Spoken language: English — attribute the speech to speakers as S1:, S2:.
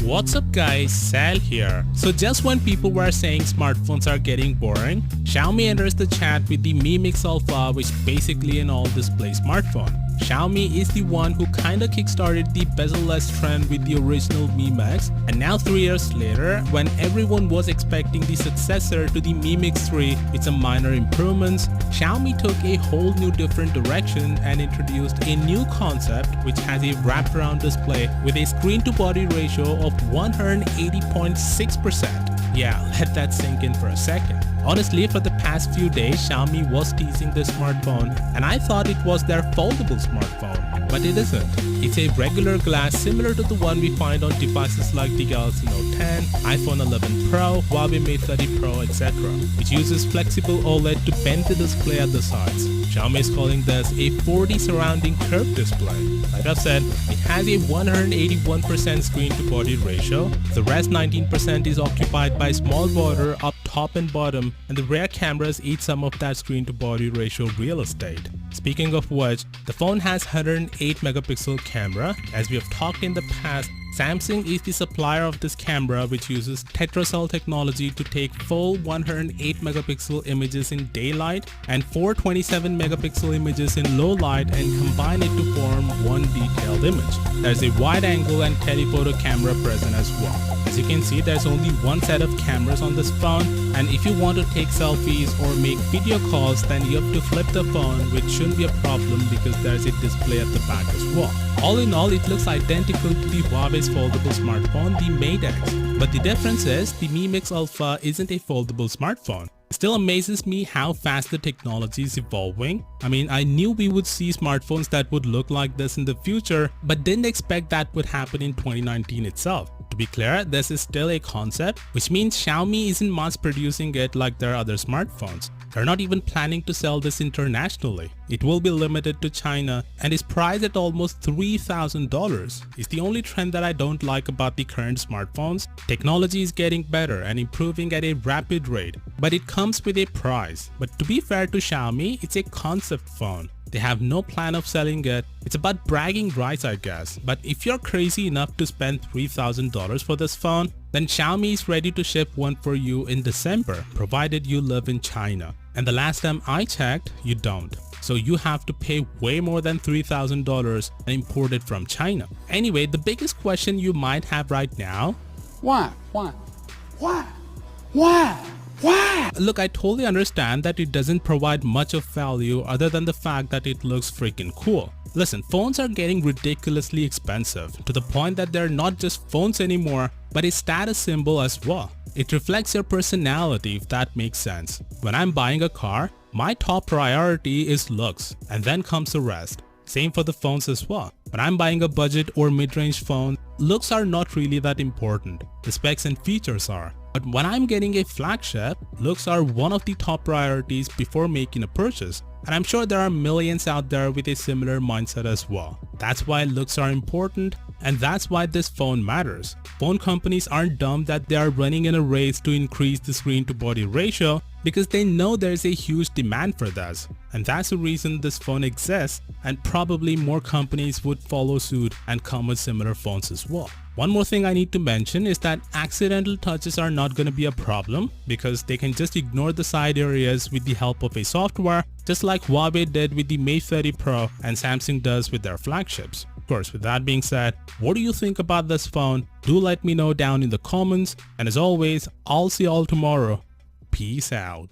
S1: What's up guys, Sal here. So just when people were saying smartphones are getting boring, Xiaomi enters the chat with the Mi Mix Alpha, which basically an all-display smartphone. Xiaomi is the one who kinda kickstarted the bezel-less trend with the original Mi Mix, and now 3 years later, when everyone was expecting the successor to the Mi Mix 3 with some minor improvements, Xiaomi took a whole new different direction and introduced a new concept which has a wraparound display with a screen-to-body ratio of 180.6%. Yeah, let that sink in for a second. Honestly, for the past few days, Xiaomi was teasing this smartphone and I thought it was their foldable smartphone, but it isn't. It's a regular glass similar to the one we find on devices like the Galaxy Note 10, iPhone 11 Pro, Huawei Mate 30 Pro, etc., which uses flexible OLED to bend the display at the sides. Xiaomi is calling this a 4D surrounding curved display. Like I've said, it has a 181% screen-to-body ratio. The rest 19% is occupied by small border up top and bottom, and the rear cameras eat some of that screen-to-body ratio real estate. Speaking of which, the phone has 108 megapixel camera. As we have talked in the past, Samsung is the supplier of this camera, which uses tetracell technology to take full 108 megapixel images in daylight and 427 megapixel images in low light and combine it to form one detailed image. There's a wide angle and telephoto camera present as well. As you can see, there's only one set of cameras on this phone, and if you want to take selfies or make video calls, then you have to flip the phone, which shouldn't be a problem because there's a display at the back as well. All in all, it looks identical to the Huawei's foldable smartphone, the Mate X. But the difference is, the Mi Mix Alpha isn't a foldable smartphone. It still amazes me how fast the technology is evolving. I mean, I knew we would see smartphones that would look like this in the future, but didn't expect that would happen in 2019 itself. To be clear, this is still a concept, which means Xiaomi isn't mass producing it like their other smartphones. They're not even planning to sell this internationally. It will be limited to China and is priced at almost $3,000. It's the only trend that I don't like about the current smartphones. Technology is getting better and improving at a rapid rate, but it comes with a price. But to be fair to Xiaomi, it's a concept phone. They have no plan of selling it. It's about bragging rights, I guess. But if you're crazy enough to spend $3,000 for this phone, then Xiaomi is ready to ship one for you in December, provided you live in China. And the last time I checked, you don't. So you have to pay way more than $3,000 and import it from China. Anyway, the biggest question you might have right now:
S2: Why?
S1: Look, I totally understand that it doesn't provide much of value other than the fact that it looks freaking cool. Listen, phones are getting ridiculously expensive to the point that they're not just phones anymore, but a status symbol as well. It reflects your personality, if that makes sense. When I'm buying a car, my top priority is looks, and then comes the rest. Same for the phones as well. When I'm buying a budget or mid-range phone, looks are not really that important. The specs and features are. But when I'm getting a flagship, looks are one of the top priorities before making a purchase. And I'm sure there are millions out there with a similar mindset as well. That's why looks are important, and that's why this phone matters. Phone companies aren't dumb that they are running in a race to increase the screen-to-body ratio because they know there's a huge demand for this. And that's the reason this phone exists, and probably more companies would follow suit and come with similar phones as well. One more thing I need to mention is that accidental touches are not going to be a problem because they can just ignore the side areas with the help of a software, just like Huawei did with the Mate 30 Pro and Samsung does with their flagships. Of course, with that being said, what do you think about this phone? Do let me know down in the comments, and as always, I'll see you all tomorrow. Peace out.